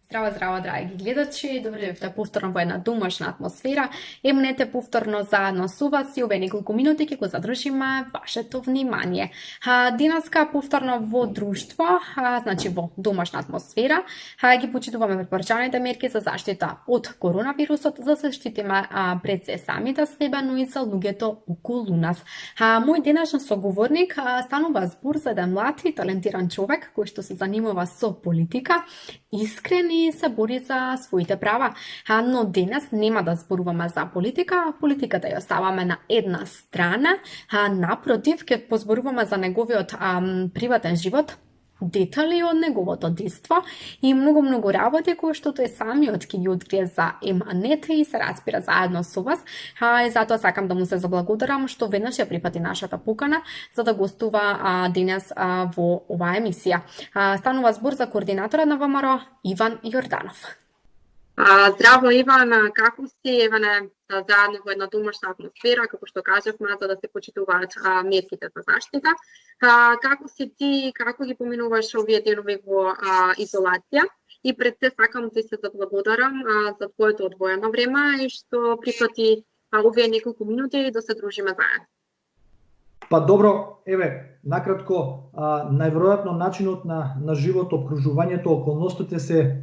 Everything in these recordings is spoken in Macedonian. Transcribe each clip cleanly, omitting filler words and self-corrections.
Здраво, здраво, драги гледачи, добре дојдовте повторно во една домашна атмосфера. Емнете повторно заедно со вас и овие неколку минути ќе го задржиме вашето внимание. Денеска повторно во друштво, значи во домашна атмосфера, ги почитуваме препорачаните мерки за заштита од коронавирусот, за да се штитиме пред се самите себе, но и за луѓето околу нас. Мој денешен соговорник станува збор за еден млад и талентиран човек кој што се занимава со политика, искрен и се бори за своите права. Но денес нема да зборуваме за политика, политиката ја оставаме на една страна, напротив, ќе позборуваме за неговиот приватен живот, детали од неговото дејство и многу работи кои што тој самиот ќе ги открие за Еманет и се разбира заедно со вас. И затоа сакам да му се заблагодарам што веднаш ја прифати нашата покана за да гостува денес во оваа емисија. Станува збор за координатора на ВМРО Иван Јорданов. Здраво, Иван, како си? Еване, заедно во една домашна атмосфера, како што кажавме, за да се почитуваат мерките за заштита. Како си ти, како ги поминуваш овие денови во изолација? И пред се сакам да се заблагодарам за твоето одвоено време и што прифати овие неколку минути да се дружиме заедно. Па добро, еве, накратко, најверојатно начинот на живот, обкружувањето, околностите се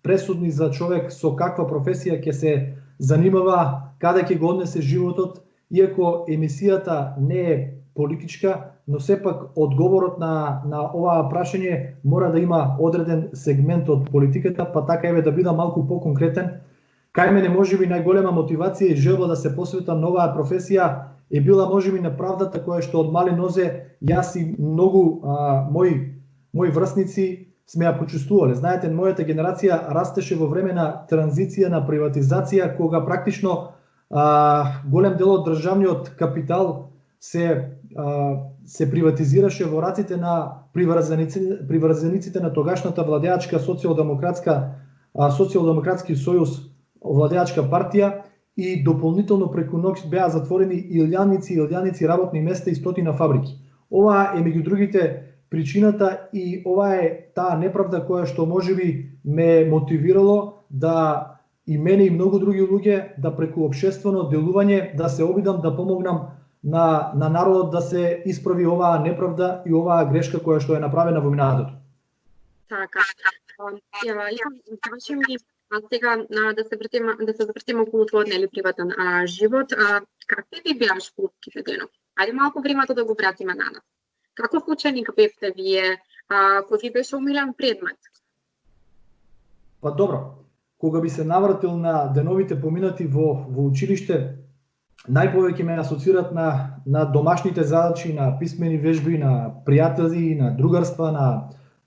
пресудни за човек со каква професија ќе се занимава, каде ќе го однесе животот, иако емисијата не е политичка, но сепак одговорот на оваа прашање мора да има одреден сегмент од политиката, па така еве да бидам малку поконкретен. Кај мене можеби најголема мотивација и желба да се посветам на оваа професија е била можеби неправдата која што од мали нозе јас и многу мои врсници сме ја почувствувале. Знаете, мојата генерација растеше во време на транзиција, на приватизација, кога практично голем дел од државниот капитал се приватизираше во раците на приврзениците на тогашната владеачка социјалдемократски сојуз, владеачка партија, и дополнително преку ноќ беа затворени илјаници работни места и стотина фабрики. Ова е меѓу другите причината и ова е таа неправда која што можеби ме мотивирало да и мене и многу други луѓе да преку општествено делување да се обидам да помогнам на народот да се исправи оваа неправда и оваа грешка која што е направена во минатото. Така. Кажи ми сега да се завртиме околу твојот приватен живот. Какви би беа школските денови? Ајде малку времето да го вратиме на нас. Каков ученик бевте вие? Кој ви беше омилен предмет? Па добро, кога би се навратил на деновите поминати во училиште, најповеќе ме асоцират на домашните задачи, на писмени вежби, на пријатели, на другарства,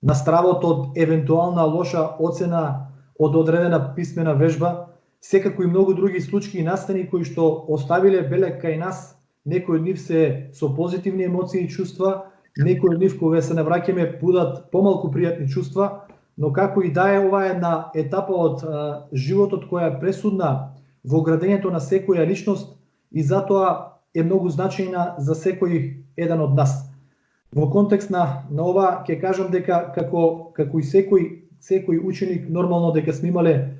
на стравот од евентуална лоша оцена од одредена писмена вежба, секако и многу други случаи и настани кои што оставиле белег кај нас. Некои од нив се со позитивни емоции и чувства, некои од нив кога се навраќаме будат помалку пријатни чувства, но како и да е, ова е една етапа од животот која е пресудна во градењето на секоја личност и затоа е многу значајна за секој еден од нас. Во контекст на ова ќе кажам дека како и секој ученик нормално дека сме имале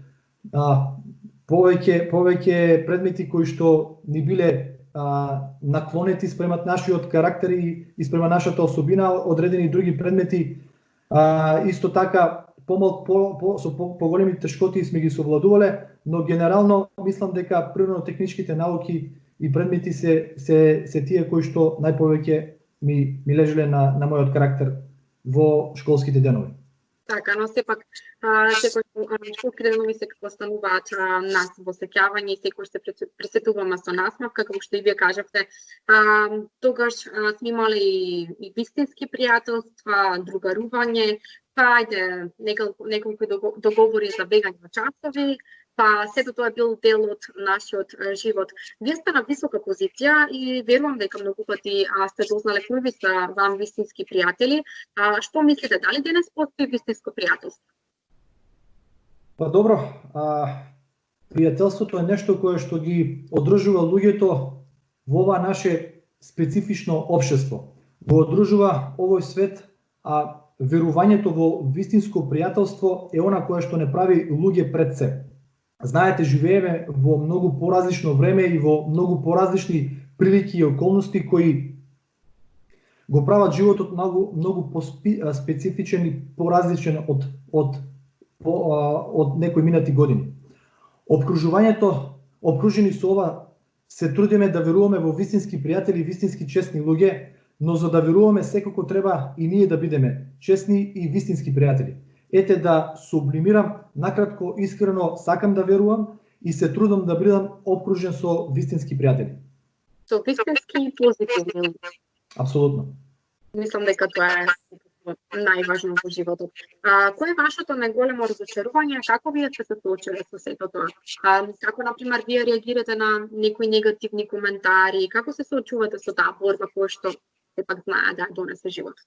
повеќе предмети кои што ни биле наклонети спрема нашиот карактер и спрема нашата особина, одредени други предмети исто така со поголеми тешкоти сме ги совладувале, но генерално мислам дека природно-техничките науки и предмети се тие кои што најповеќе ми лежеле на мојот карактер во школските денови. Така, но сепак школските денови секако остануваат нас во сеќавање и секој се пресетуваме со насмевка, како што и вие кажавте. Тогаш сме имали и вистински пријателства, другарување, па ајде неколку договори за бегање на часови, па сето тоа е бил дел од нашиот живот. Вие сте на висока позиција и верувам дека многу пати сте дознале кои ви се вам вистински пријатели. Што мислите, дали денес постои вистинско пријателство? Па добро, пријателството е нешто кое што ги одржува луѓето во ова наше специфично општество. Го одржува овој свет, верувањето во вистинско пријателство е она кое што не прави луѓе пред себе. Знаете, живееме во многу поразлично време и во многу поразлични прилики и околности кои го прават животот многу специфичен и поразличен од некои минати години. Обкружени со ова, се трудиме да веруваме во вистински пријатели и вистински честни луѓе, но за да веруваме секако треба и ние да бидеме честни и вистински пријатели. Ете да сублимирам, накратко, искрено сакам да верувам и се трудам да бидам обкружен со вистински пријатели. Со вистински и позитивни луѓе. Апсолутно. Мислам дека тоа е најважно во животот. Кој е вашето најголемо разочарување? Како вие сте се соочиле со сето тоа? Како, например, вие реагирате на некои негативни коментари? Како се соочувате со таа борба која што сепак знае да донесе животот?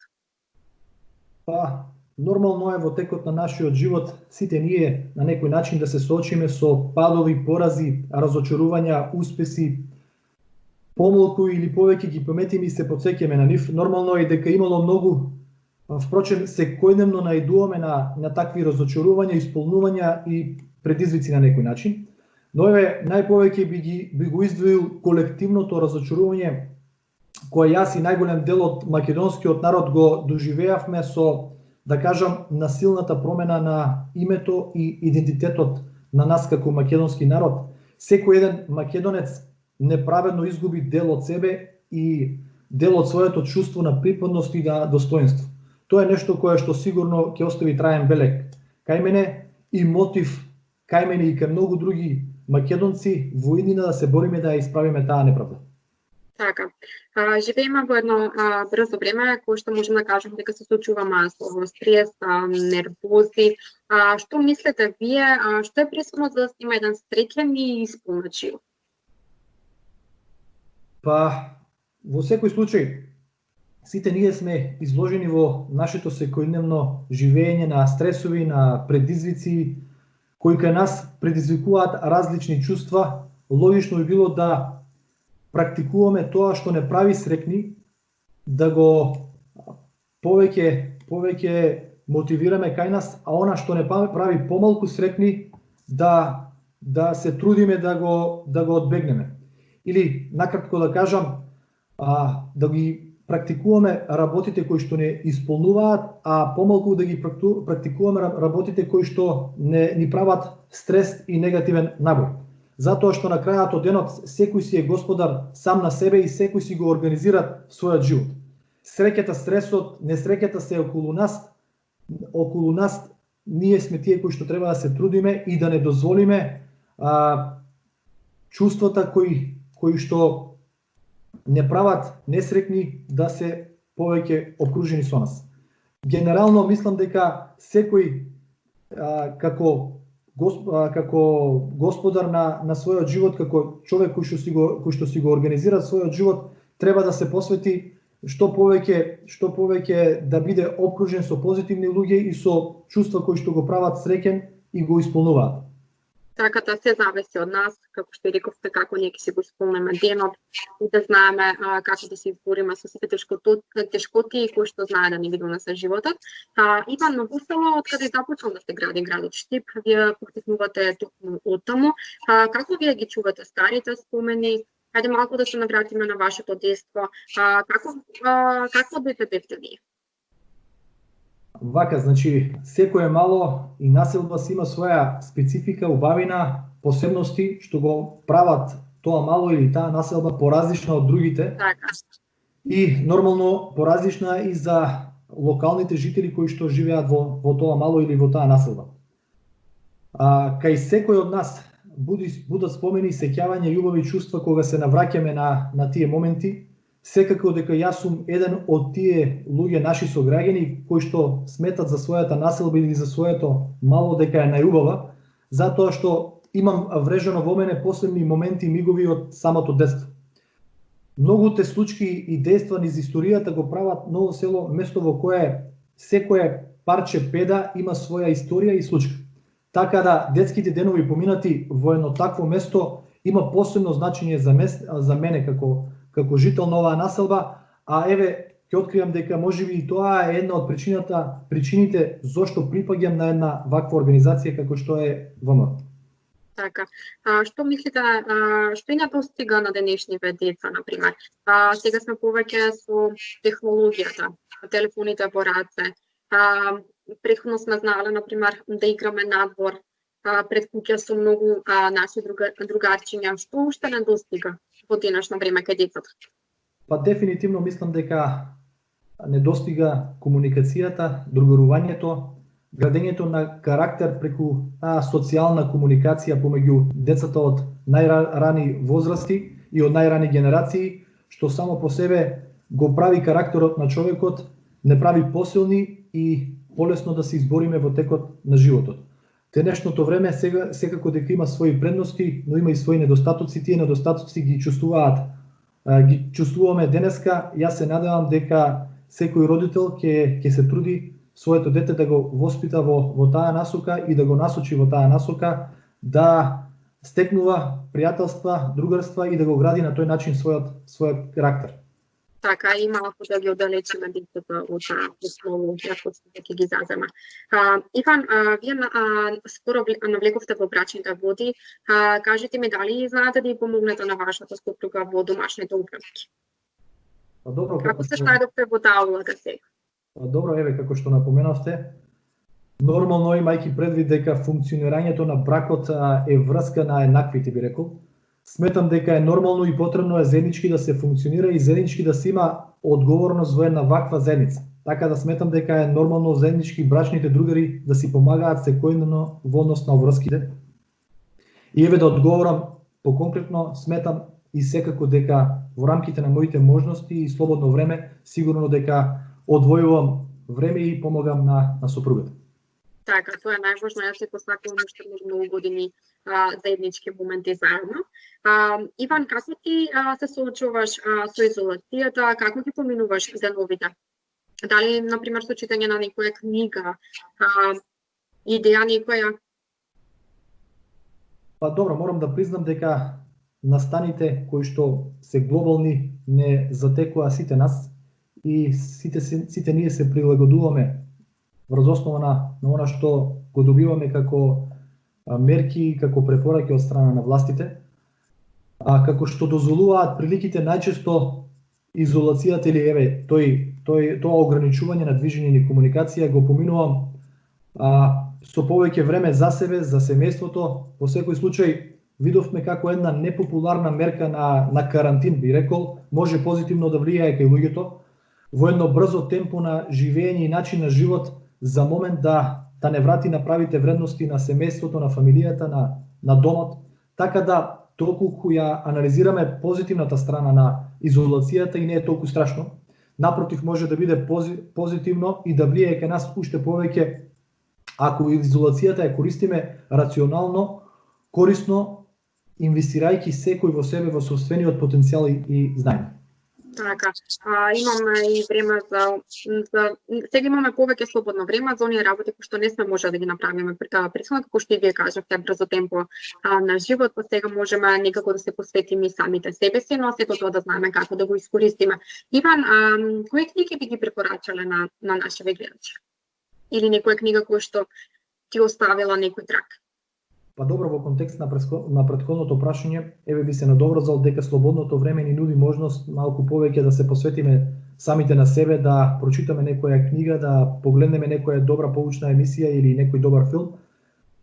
Нормално е во текот на нашиот живот сите ние на некој начин да се соочиме со падови, порази, разочарувања, успеси, помалку или повеќе ги пометиме и се потсеќаме на нив. Нормално е дека имало многу, впрочем, секојдневно наидуваме на такви разочарувања, исполнувања и предизвици на некој начин. Но најповеќе би го издвоил колективното разочарување кое јас и најголем дел од македонскиот народ го доживеавме со, да кажам, насилната промена на името и идентитетот на нас како македонски народ. Секој еден македонец неправедно изгуби дел од себе и дел од своето чувство на припадност и на достоинство. Тоа е нешто кое што сигурно ќе остави траен белег кај мене и мотив кај мене и кај многу други македонци во иднина да се бориме да исправиме таа неправда. Така. Живееме во едно брзо време кое што можеме да кажеме дека се соочуваме со стрес, нервози. Што мислите вие, што е присутно за да има еден среќен и исполнет живот? Во секој случај, сите ние сме изложени во нашето секојдневно живење на стресови, на предизвици, кои кај нас предизвикуваат различни чувства. Логично би било да практикуваме тоа што не прави срекни, да го повеќе мотивираме кај нас, а она што не прави помалку срекни, да се трудиме да го одбегнеме. Или, накратко да кажам, да ги практикуваме работите кои што не исполнуваат, а помалку да ги практикуваме работите кои што ни прават стрес и негативен набој. Затоа што на крајот од денот секој си е господар сам на себе и секој си го организира својот живот. Среќата, стресот, несреќата се околу нас. Околу нас ние сме тие кои што треба да се трудиме и да не дозволиме чувствата кои што не прават несрекни да се повеќе обкружени со нас. Генерално мислам дека секој како господар на својот живот, како човек кој што си го организира својот живот, треба да се посвети што повеќе да биде обкружен со позитивни луѓе и со чувства кои што го прават среќен и го исполнуваат. Така да се зависи од нас, како што рековте, како ние ќе си го исполниме денот и да знаеме како да се избориме со сите тешкоти кои што знае да ни ги донесе животот. Иван Новосело, од каде започнал да се гради градот Штип, вие потекнувате токму од таму. Како вие ги чувате старите спомени? Хајде малку да се навратиме на вашето детство. Какво дете бевте вие? Вака, значи, секое мало и населба си има своја специфика, убавина, посебности, што го прават тоа мало или таа населба поразлична од другите. Така. И нормално поразлична и за локалните жители кои што живеат во тоа мало или во таа населба. Кај секој од нас будат спомени, сеќавања и убави чувства кога се навраќаме на тие моменти. Секако дека јас сум еден од тие луѓе, наши сограѓани, кои што сметат за својата населба или за своето мало дека е најубава, затоа што имам врежено во мене посебни моменти и мигови од самото детство. Многуте случаи и дејства низ историјата го прават Ново Село место во кое секое парче педа има своја историја и случка. Така да детските денови поминати во едно такво место има посебно значење за мене како жител на оваа населба, а еве ќе откривам дека можеби и тоа е една од причините зошто припаѓам на една ваква организација како што е ВМРО. Така. Што мислите, што и не достига на денешниве деца, например? Сега сме повеќе со технологијата, телефоните во раце. Претходно сме знале, например, да играме надвор пред куќа со многу наши другарчиња. Што уште не достига во денешно време кај децата? Па дефинитивно мислам дека не достига комуникацијата, другарувањето, градењето на карактер преку социјална комуникација помеѓу децата од најрани возрасти и од најрани генерации, што само по себе го прави карактерот на човекот, не прави посилни и полесно да се избориме во текот на животот. Денешното време секако дека има своји предности, но има и своји недостатоци. Тие недостатоци ги чувствуваме денеска. Јас се надевам дека секој родител ќе се труди своето дете да го воспита во таа насока и да го насочи во таа насока, да стекнува пријателства, другарства и да го гради на тој начин својот карактер. Така, и малку да ги оддалечиме децата од услово, како ќе ги зазема. Иван, вие скоро навлеговте во брачните води. Кажете ми дали знаете да ја помогнете на вашата сопруга во домашните управки? Добро, како се најдовте во таа улога сега? Добро, еве, како што напоменавте, нормално имајќи предвид дека функционирањето на бракот е врска на еднаквите, би рекол, сметам дека е нормално и потребно е заеднички да се функционира и заеднички да се има одговорност во една ваква заедница. Така да сметам дека е нормално заеднички брачните другари да си помагаат секојдневно во однос на врските. И еве да одговорам поконкретно, сметам и секако дека во рамките на моите можности и слободно време сигурно дека одвојувам време и помогам на сопругата. Така, тоа е најважно, јас се посакувам уште многу години заеднички моменти заедно. Иван, како ти се соочуваш со изолацијата, како ги поминуваш деновите? Дали, например, со читање на некоја книга, идеја некоја? Па добро, морам да признам дека настаните кои што се глобални не затекува сите нас и сите ние се прилагодуваме врз основа на она што го добиваме како мерки и како препораки од страна на властите, како што дозволуваат приликите најчесто изолацијата или еве тоа ограничување на движење и комуникација го поминувам со повеќе време за себе, за семејството. Во секој случај видовме како една непопуларна мерка на карантин, би рекол, може позитивно да влијае кај луѓето во едно брзо темпо на живење и начин на живот, за момент да не врати на правите вредности на семејството, на фамилијата, на домот. Така да, доколку ја анализираме позитивната страна на изолацијата и не е толку страшно, напротив може да биде позитивно и да влијае кај нас уште повеќе ако изолацијата ја користиме рационално, корисно, инвестирајќи секој во себе, во собствениот потенцијал и знаење. Така, имаме и време за сега имаме повеќе слободно време за оние работи кои што не сме може да ги направиме претходно, како што и вие кажавте, брзо темпо на живот, па сега можеме некако да се посветиме и самите себе си, но сето тоа да знаеме како да го искористиме. Иван, кои книги би ги препорачале на нашите гледачи? Или некоја книга која што ти оставила некој трак? Па добро, во контекст на претходното прашање, еве би се надоврзал дека слободното време ни нуди можност малку повеќе да се посветиме самите на себе, да прочитаме некоја книга, да погледнеме некоја добра поучна емисија или некој добар филм.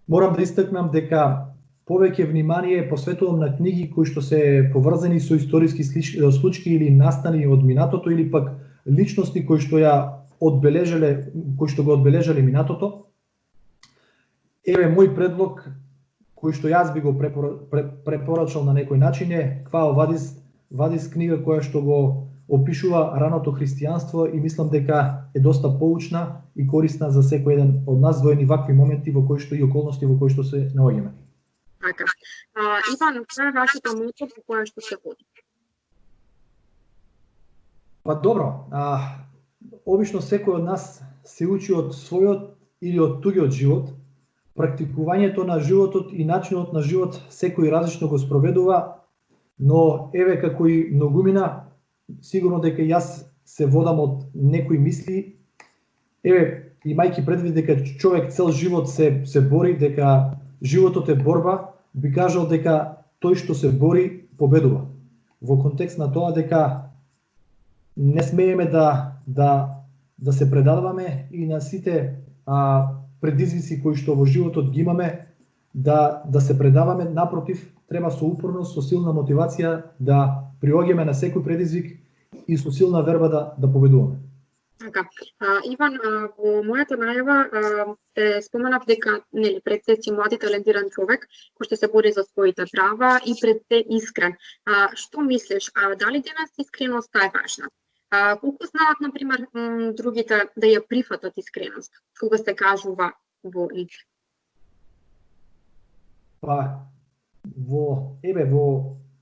Морам да истакнам дека повеќе внимание посветувам на книги кои што се поврзани со историски случаи или настани од минатото или пак личности кои што го одбележале минатото. Еве мој предлог кој што јас би го препорачал на некој начин е Квао Вадис, книга која што го опишува раното христијанство и мислам дека е доста поучна и корисна за секој еден од нас во едни вакви моменти во кои што и околности во кои што се наоѓаме. Така. Иван, која е вашата мото по која што се води? Па добро, обично секој од нас се учи од својот или од туѓиот живот. Практикувањето на животот и начинот на живот секој различно го спроведува, но еве како и многумина, сигурно дека јас се водам од некои мисли, имајќи предвид дека човек цел живот се бори, дека животот е борба, би кажал дека тој што се бори победува. Во контекст на тоа дека не смееме да се предаваме и на сите предизвици кои што во животот ги имаме, да се предаваме, напротив, треба со упорност, со силна мотивација да приоѓаме на секој предизвик и со силна верба да победуваме. Така, Иван, во мојата најава споменав дека пред се си млад и талентиран човек кој што се бори за своите права и пред се искрен. Што мислиш, дали денес искреноста е важна? Колку знаат, например, другите да ја прифатат искреност, кога се кажува во лице? Во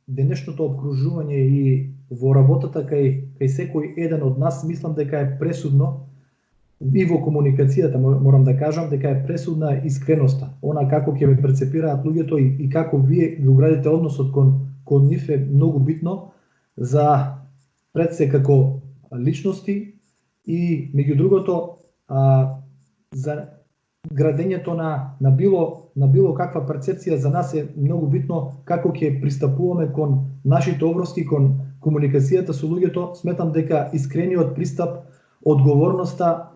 денешното обкружување и во работата кај секој еден од нас, мислам дека е пресудно, и во комуникацијата морам да кажам дека е пресудна искреноста. Она како ќе ве перцепираат луѓето и како вие го градите односот кон нив е многу битно за пред се како личности и меѓу другото за градењето на било каква перцепција за нас е многу битно како ќе пристапуваме кон нашите обврски, кон комуникацијата со луѓето. Сметам дека искрениот пристап, одговорноста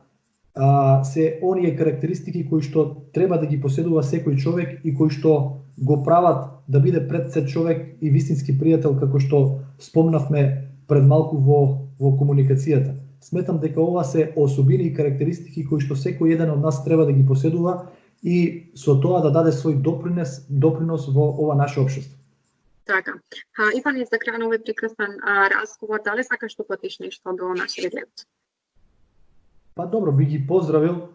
се оние карактеристики кои што треба да ги поседува секој човек и кои што го прават да биде пред се човек и вистински пријател, како што спомнавме пред малку во комуникацијата. Сметам дека ова се особини и карактеристики кои што секој еден од нас треба да ги поседува и со тоа да даде свој допринос во ова наше општество. Така. Иван, за крај на овој прекрасен разговор, дали сакаш да платиш нешто до нашите гледачи? Добро, би ги поздравил.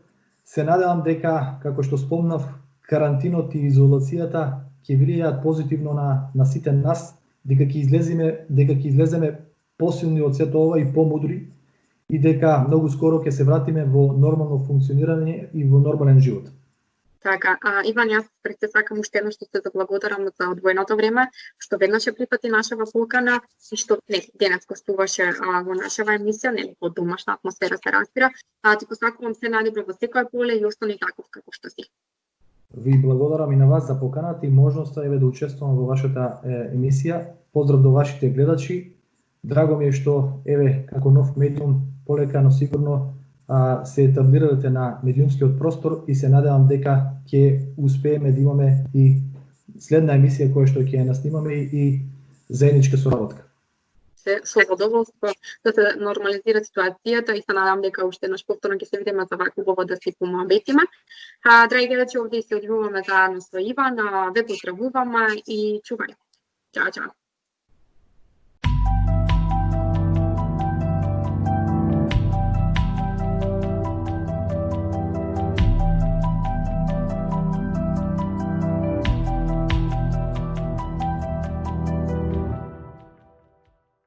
Се надевам дека, како што спомнав, карантинот и изолацијата ќе влијаат позитивно на сите нас, дека ќе излеземе посилни од сето ова и помудри и дека многу скоро ќе се вратиме во нормално функционирање и во нормален живот. Така, Иван, јас пред се сакам уште едно што се заблагодарам за одвоеното време, што веднаш ја прифати нашава покана и што денес гостуваше во нашава емисија, во домашна атмосфера се разбира. Ти посакувам се најдобро во секое поле и остани таков како што си. Ви благодарам и на вас за поканата и можноста да учествувам во вашата емисија. Поздрав до вашите гледачи. Драго ми е што како нов медиум полека, но сигурно се етаблирате на медиумскиот простор и се надевам дека ќе успееме да имаме и следна емисија која што ќе ја наснимаме и заедничка соработка. Со задоволство да се нормализира ситуацијата и се надевам дека уште еднаш повторно ќе се видиме за вака убаво да си помоабетиме. Драги гледачи, овде се одјуваме заедно со Иван, ве поздравуваме и чувај. Чао, чао.